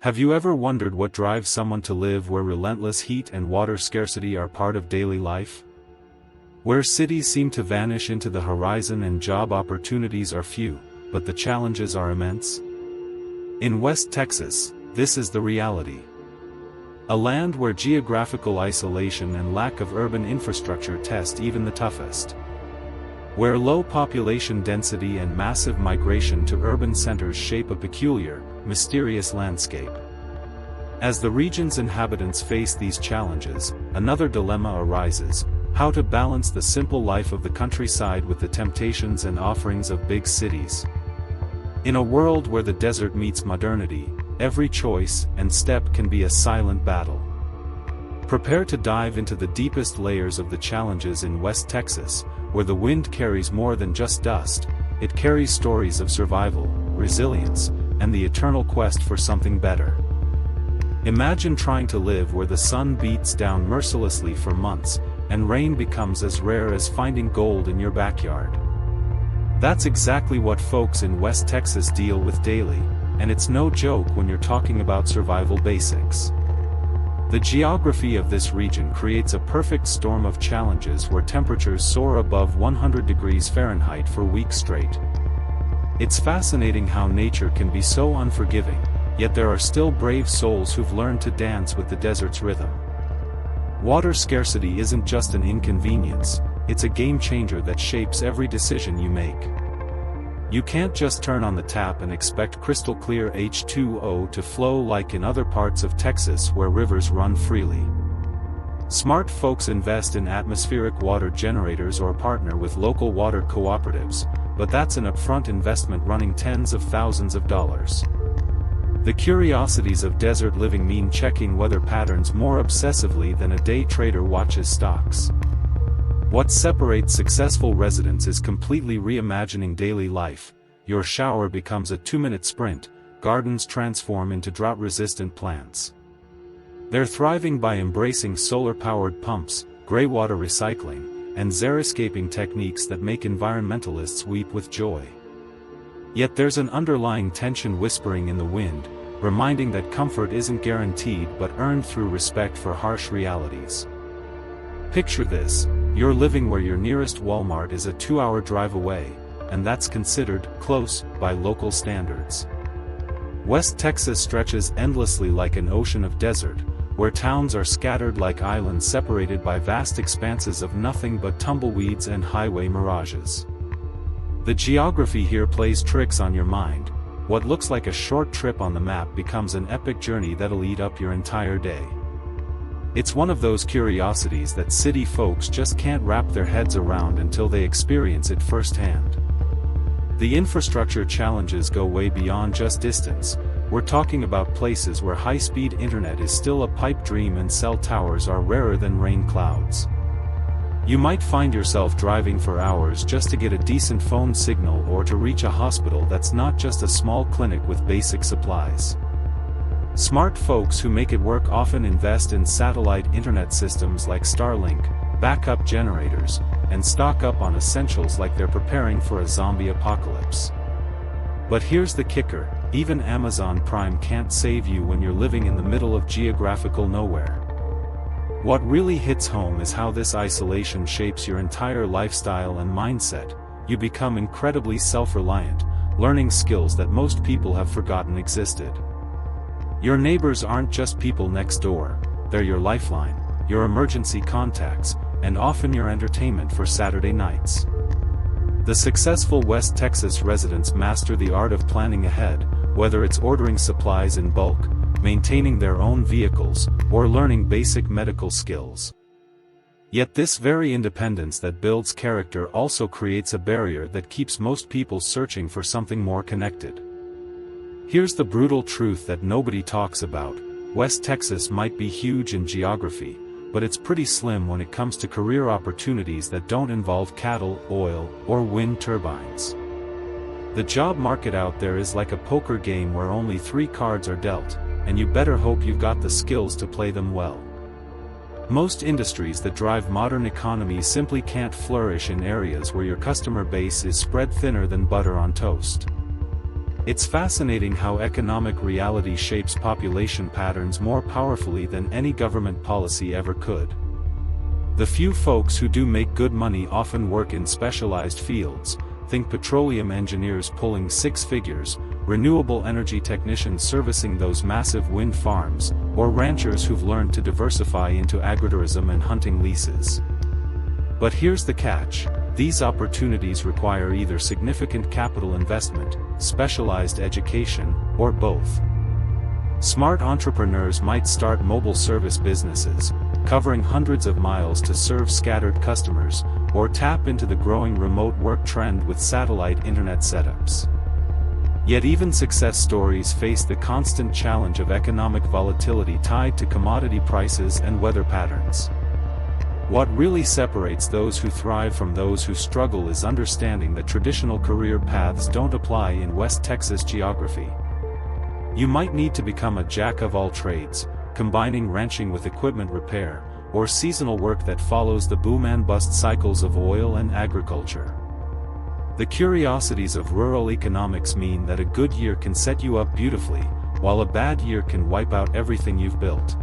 Have you ever wondered what drives someone to live where relentless heat and water scarcity are part of daily life? Where cities seem to vanish into the horizon and job opportunities are few, but the challenges are immense? In West Texas, this is the reality. A land where geographical isolation and lack of urban infrastructure test even the toughest. Where low population density and massive migration to urban centers shape a peculiar, mysterious landscape. As the region's inhabitants face these challenges, another dilemma arises: how to balance the simple life of the countryside with the temptations and offerings of big cities. In a world where the desert meets modernity, every choice and step can be a silent battle. Prepare to dive into the deepest layers of the challenges in West Texas, where the wind carries more than just dust. It carries stories of survival, resilience, and the eternal quest for something better. Imagine trying to live where the sun beats down mercilessly for months, and rain becomes as rare as finding gold in your backyard. That's exactly what folks in West Texas deal with daily, and it's no joke when you're talking about survival basics. The geography of this region creates a perfect storm of challenges where temperatures soar above 100 degrees Fahrenheit for weeks straight. It's fascinating how nature can be so unforgiving, yet there are still brave souls who've learned to dance with the desert's rhythm. Water scarcity isn't just an inconvenience, it's a game changer that shapes every decision you make. You can't just turn on the tap and expect crystal clear H2O to flow like in other parts of Texas where rivers run freely. Smart folks invest in atmospheric water generators or partner with local water cooperatives, but that's an upfront investment running tens of thousands of dollars. The curiosities of desert living mean checking weather patterns more obsessively than a day trader watches stocks. What separates successful residents is completely reimagining daily life. Your shower becomes a 2-minute sprint, gardens transform into drought-resistant plants. They're thriving by embracing solar-powered pumps, gray water recycling, and xeriscaping techniques that make environmentalists weep with joy. Yet there's an underlying tension whispering in the wind, reminding that comfort isn't guaranteed but earned through respect for harsh realities. Picture this: you're living where your nearest Walmart is a 2-hour drive away, and that's considered close by local standards. West Texas stretches endlessly like an ocean of desert, where towns are scattered like islands separated by vast expanses of nothing but tumbleweeds and highway mirages. The geography here plays tricks on your mind. What looks like a short trip on the map becomes an epic journey that'll eat up your entire day. It's one of those curiosities that city folks just can't wrap their heads around until they experience it firsthand. The infrastructure challenges go way beyond just distance. We're talking about places where high-speed internet is still a pipe dream and cell towers are rarer than rain clouds. You might find yourself driving for hours just to get a decent phone signal or to reach a hospital that's not just a small clinic with basic supplies. Smart folks who make it work often invest in satellite internet systems like Starlink, backup generators, and stock up on essentials like they're preparing for a zombie apocalypse. But here's the kicker: even Amazon Prime can't save you when you're living in the middle of geographical nowhere. What really hits home is how this isolation shapes your entire lifestyle and mindset. You become incredibly self-reliant, learning skills that most people have forgotten existed. Your neighbors aren't just people next door, they're your lifeline, your emergency contacts, and often your entertainment for Saturday nights. The successful West Texas residents master the art of planning ahead, whether it's ordering supplies in bulk, maintaining their own vehicles, or learning basic medical skills. Yet this very independence that builds character also creates a barrier that keeps most people searching for something more connected. Here's the brutal truth that nobody talks about: West Texas might be huge in geography, but it's pretty slim when it comes to career opportunities that don't involve cattle, oil, or wind turbines. The job market out there is like a poker game where only 3 cards are dealt, and you better hope you've got the skills to play them well. Most industries that drive modern economies simply can't flourish in areas where your customer base is spread thinner than butter on toast. It's fascinating how economic reality shapes population patterns more powerfully than any government policy ever could. The few folks who do make good money often work in specialized fields. Think petroleum engineers pulling six figures, renewable energy technicians servicing those massive wind farms, or ranchers who've learned to diversify into agritourism and hunting leases. But here's the catch: these opportunities require either significant capital investment, specialized education, or both. Smart entrepreneurs might start mobile service businesses, covering hundreds of miles to serve scattered customers, or tap into the growing remote work trend with satellite internet setups. Yet even success stories face the constant challenge of economic volatility tied to commodity prices and weather patterns. What really separates those who thrive from those who struggle is understanding that traditional career paths don't apply in West Texas geography. You might need to become a jack of all trades, combining ranching with equipment repair, or seasonal work that follows the boom and bust cycles of oil and agriculture. The curiosities of rural economics mean that a good year can set you up beautifully, while a bad year can wipe out everything you've built.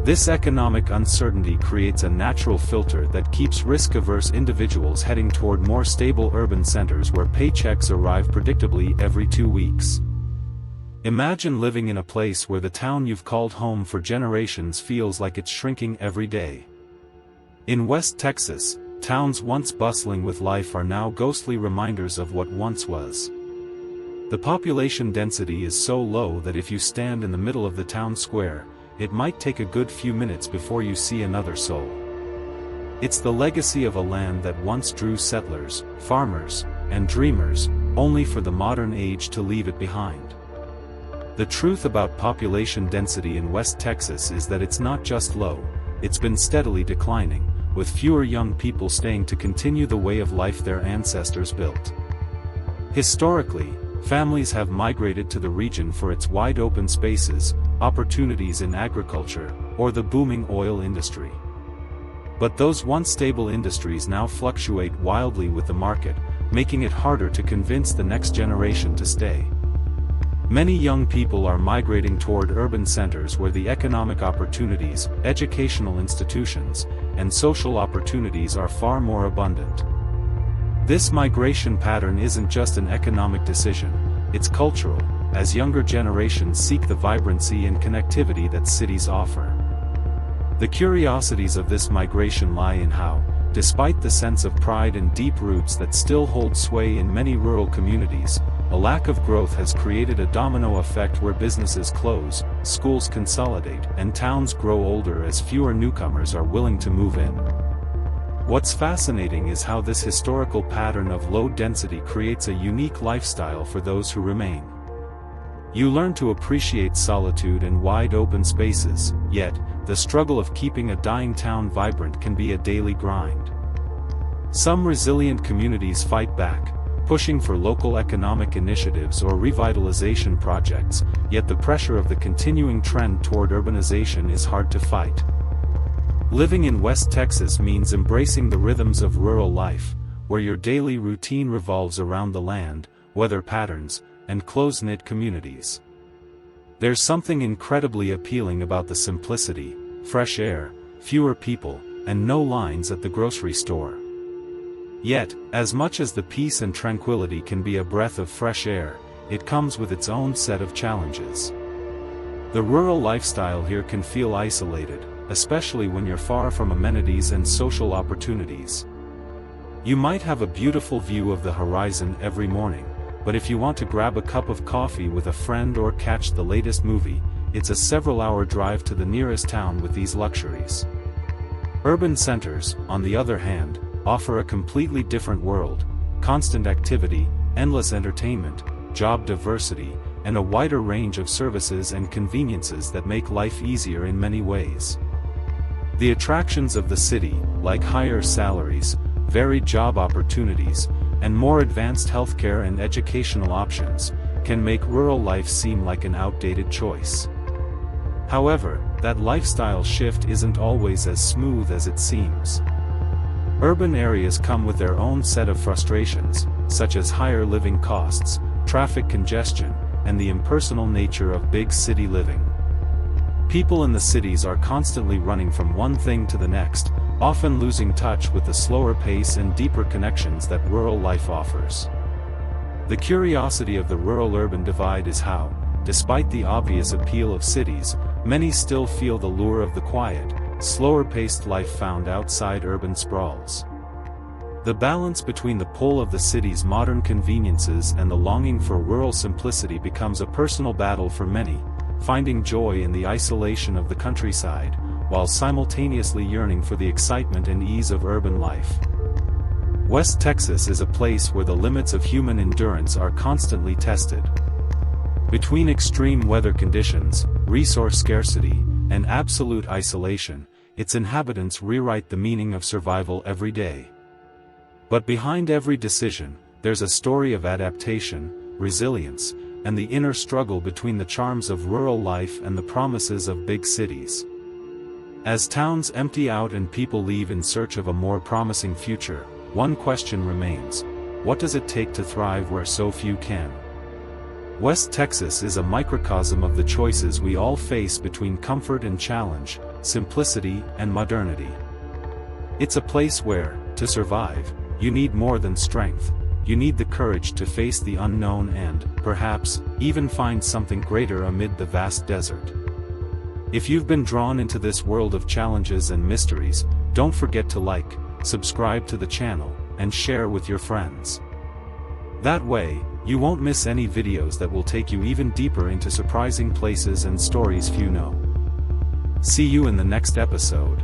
This economic uncertainty creates a natural filter that keeps risk-averse individuals heading toward more stable urban centers where paychecks arrive predictably every 2 weeks. Imagine living in a place where the town you've called home for generations feels like it's shrinking every day. In West Texas, towns once bustling with life are now ghostly reminders of what once was. The population density is so low that if you stand in the middle of the town square, it might take a good few minutes before you see another soul. It's the legacy of a land that once drew settlers, farmers, and dreamers, only for the modern age to leave it behind. The truth about population density in West Texas is that it's not just low, it's been steadily declining, with fewer young people staying to continue the way of life their ancestors built. Historically, families have migrated to the region for its wide open spaces, opportunities in agriculture, or the booming oil industry. But those once stable industries now fluctuate wildly with the market, making it harder to convince the next generation to stay. Many young people are migrating toward urban centers where the economic opportunities, educational institutions, and social opportunities are far more abundant. This migration pattern isn't just an economic decision, it's cultural, as younger generations seek the vibrancy and connectivity that cities offer. The curiosities of this migration lie in how, despite the sense of pride and deep roots that still hold sway in many rural communities, a lack of growth has created a domino effect where businesses close, schools consolidate, and towns grow older as fewer newcomers are willing to move in. What's fascinating is how this historical pattern of low density creates a unique lifestyle for those who remain. You learn to appreciate solitude and wide open spaces, yet, the struggle of keeping a dying town vibrant can be a daily grind. Some resilient communities fight back, pushing for local economic initiatives or revitalization projects, yet the pressure of the continuing trend toward urbanization is hard to fight. Living in West Texas means embracing the rhythms of rural life, where your daily routine revolves around the land, weather patterns, and close-knit communities. There's something incredibly appealing about the simplicity, fresh air, fewer people, and no lines at the grocery store. Yet, as much as the peace and tranquility can be a breath of fresh air, it comes with its own set of challenges. The rural lifestyle here can feel isolated, especially when you're far from amenities and social opportunities. You might have a beautiful view of the horizon every morning, but if you want to grab a cup of coffee with a friend or catch the latest movie, it's a several-hour drive to the nearest town with these luxuries. Urban centers, on the other hand, offer a completely different world: constant activity, endless entertainment, job diversity, and a wider range of services and conveniences that make life easier in many ways. The attractions of the city, like higher salaries, varied job opportunities, and more advanced healthcare and educational options, can make rural life seem like an outdated choice. However, that lifestyle shift isn't always as smooth as it seems. Urban areas come with their own set of frustrations, such as higher living costs, traffic congestion, and the impersonal nature of big city living. People in the cities are constantly running from one thing to the next, often losing touch with the slower pace and deeper connections that rural life offers. The curiosity of the rural-urban divide is how, despite the obvious appeal of cities, many still feel the lure of the quiet, slower-paced life found outside urban sprawls. The balance between the pull of the city's modern conveniences and the longing for rural simplicity becomes a personal battle for many, finding joy in the isolation of the countryside, while simultaneously yearning for the excitement and ease of urban life. West Texas is a place where the limits of human endurance are constantly tested. Between extreme weather conditions, resource scarcity, and absolute isolation, its inhabitants rewrite the meaning of survival every day. But behind every decision, there's a story of adaptation, resilience, and the inner struggle between the charms of rural life and the promises of big cities. As towns empty out and people leave in search of a more promising future, one question remains: what does it take to thrive where so few can? West Texas is a microcosm of the choices we all face between comfort and challenge, simplicity and modernity. It's a place where, to survive, you need more than strength. You need the courage to face the unknown and, perhaps, even find something greater amid the vast desert. If you've been drawn into this world of challenges and mysteries, don't forget to like, subscribe to the channel, and share with your friends. That way, you won't miss any videos that will take you even deeper into surprising places and stories few know. See you in the next episode.